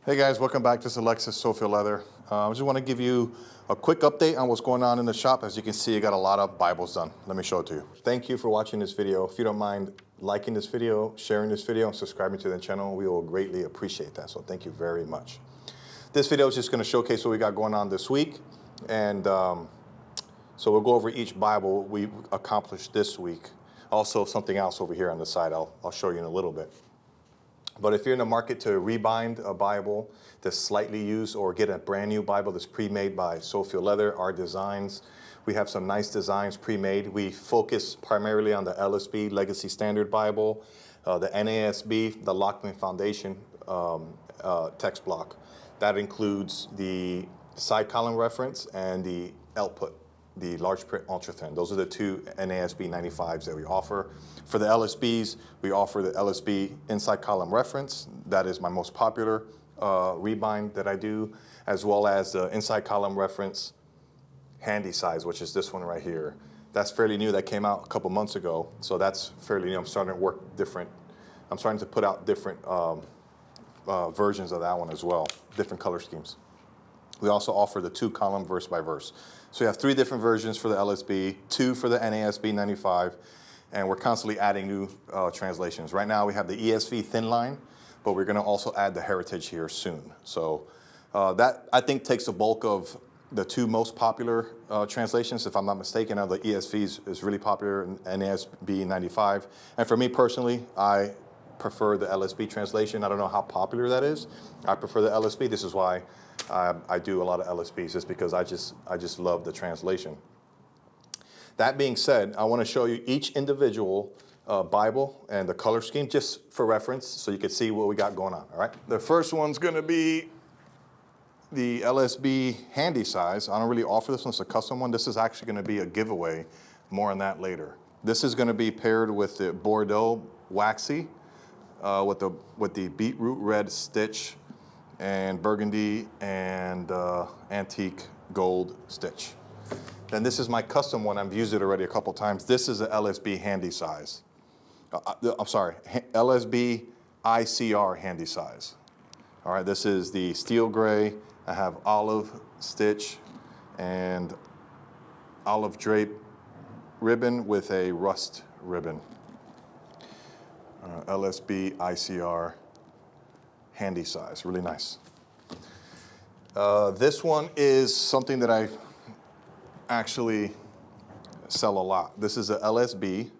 Hey guys, welcome back. This is Alexis, Sophia Leather. I just want to give you a quick update on what's going on in the shop. As you can see, I got a lot of Bibles done. Let me show it to you. Thank you for watching this video. If you don't mind liking this video, sharing this video, and subscribing to the channel, we will greatly appreciate that. So thank you very much. This video is just going to showcase what we got going on this week. And so we'll go over each Bible we accomplished this week. Also something else over here on the side I'll show you in a little bit. But if you're in the market to rebind a Bible that's slightly used or get a brand new Bible that's pre-made by Sophia Leather, our designs, we have some nice designs pre-made. We focus primarily on the LSB, Legacy Standard Bible, the NASB, the Lockman Foundation text block. That includes the side column reference and the output, the large print ultra thin. Those are the two NASB 95s that we offer. For the LSBs, we offer the LSB inside column reference. That is my most popular rebind that I do, as well as the inside column reference handy size, which is this one right here. That's fairly new. That came out a couple months ago, so that's fairly new. I'm starting to work different. I'm starting to put out different versions of that one as well, different color schemes. We also offer the 2-column verse by verse. So we have 3 different versions for the LSB, 2 for the NASB 95, and we're constantly adding new translations. Right now we have the ESV thin line, but we're going to also add the Heritage here soon. So that, I think, takes the bulk of the 2 most popular translations. If I'm not mistaken, the ESV is really popular, and NASB 95. And for me personally, I prefer the LSB translation. I don't know how popular that is. I prefer the LSB. This is why I do a lot of LSBs, just because I just love the translation. That being said, I want to show you each individual Bible and the color scheme just for reference, so you can see what we got going on. All right. The first one's going to be the LSB handy size. I don't really offer this one. It's a custom one. This is actually going to be a giveaway. More on that later. This is going to be paired with the Bordeaux waxy, with the beetroot red stitch, and burgundy and antique gold stitch. Then this is my custom one. I've used it already a couple times. This is a LSB handy size. I'm sorry, LSB ICR handy size. All right, this is the steel gray. I have olive stitch and olive drape ribbon with a rust ribbon. LSB ICR handy size, really nice. This one is something that I actually sell a lot. This is a LSB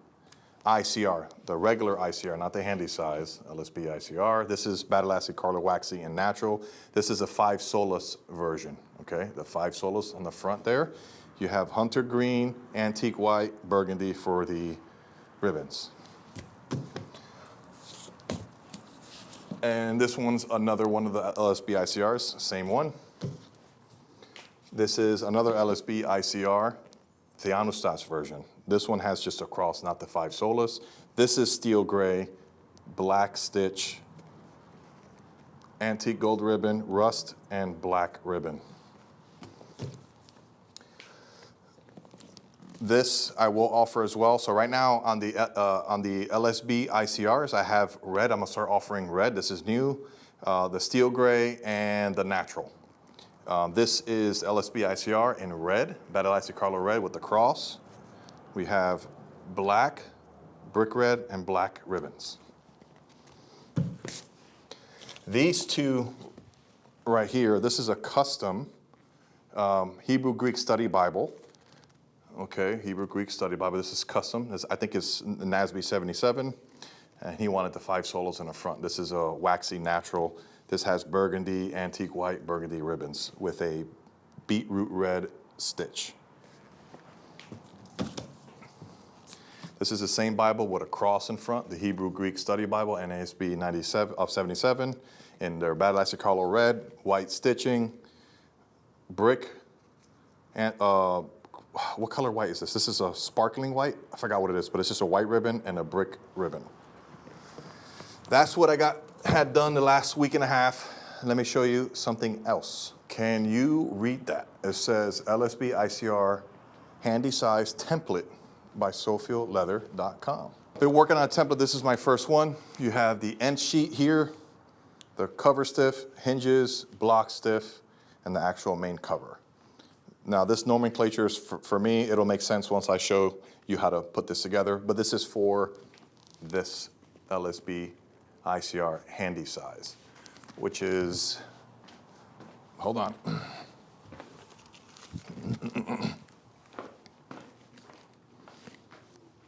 ICR, the regular ICR, not the handy size, LSB ICR. This is Battle Acid Carlo Waxy and Natural. This is a 5 Solas version, okay? The 5 Solas on the front there. You have hunter green, antique white, burgundy for the ribbons. And this one's another one of the LSB ICRs, same one. This is another LSB ICR, Theanostas version. This one has just a cross, not the 5 Solas. This is steel gray, black stitch, antique gold ribbon, rust, and black ribbon. This I will offer as well. So right now on the LSB ICRs, I have red. I'm gonna start offering red. This is new, the steel gray and the natural. This is LSB ICR in red, Battle Acid Carlo red with the cross. We have black, brick red, and black ribbons. These 2 right here, this is a custom Hebrew Greek study Bible. Okay, Hebrew Greek study Bible. This is custom. I think it's NASB 77, and he wanted the 5 Solas in the front. This is a waxy natural. This has burgundy, antique white, burgundy ribbons with a beetroot red stitch. This is the same Bible with a cross in front, the Hebrew Greek study Bible, NASB 77, in their Battle Acid Carlo red, white stitching, brick, and what color white is this? This is a sparkling white. I forgot what it is, but it's just a white ribbon and a brick ribbon. That's what I had done the last week and a half. Let me show you something else. Can you read that? It says LSB ICR handy size template by SophiaLeather.com. Been working on a template. This is my first one. You have the end sheet here. the cover stiff, hinges, block stiff, and the actual main cover. Now this nomenclature is, for me, it'll make sense once I show you how to put this together, but this is for this LSB ICR handy size, which is, hold on.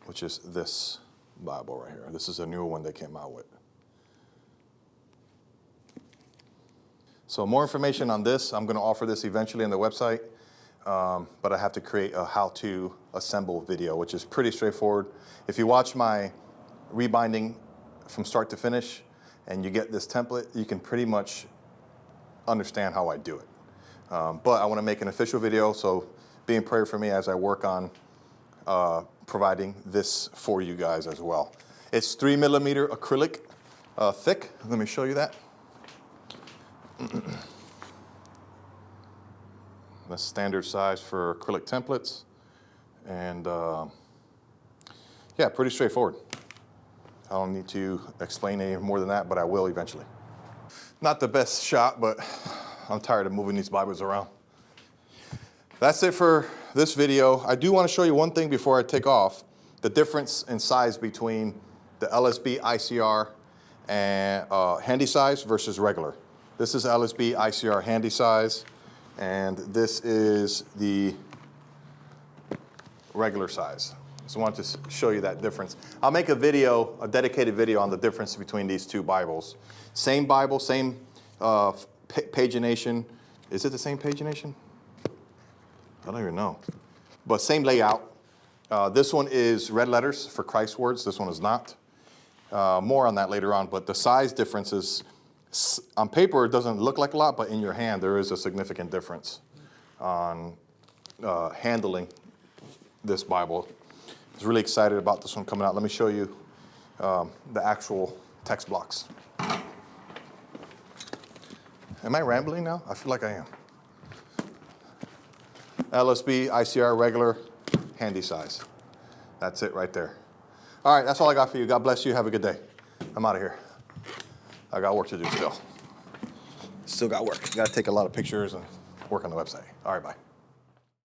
Which is this Bible right here. This is a new one they came out with. So more information on this, I'm going to offer this eventually on the website, but I have to create a how-to assemble video, which is pretty straightforward. If you watch my rebinding from start to finish and you get this template, you can pretty much understand how I do it. But I want to make an official video, so be in prayer for me as I work on providing this for you guys as well. It's 3mm acrylic thick. Let me show you that. The standard size for acrylic templates. And yeah, pretty straightforward. I don't need to explain any more than that, but I will eventually. Not the best shot, but I'm tired of moving these Bibles around. That's it for this video. I do want to show you one thing before I take off, the difference in size between the LSB ICR and handy size versus regular. This is LSB ICR handy size, and this is the regular size. So I wanted to show you that difference. I'll make a video, a dedicated video on the difference between these two Bibles. Same Bible, same pagination. Is it the same pagination? I don't even know. But same layout. This one is red letters for Christ words. This one is not. More on that later on, but the size difference is, on paper it doesn't look like a lot, but in your hand there is a significant difference on handling this Bible. I was really excited about this one coming out. Let me show you the actual text blocks. Am I rambling now? I feel like I am. LSB, ICR, regular, handy size. That's it right there. All right, that's all I got for you. God bless you. Have a good day. I'm out of here. I got work to do still. Still got work. Got to take a lot of pictures and work on the website. All right, bye.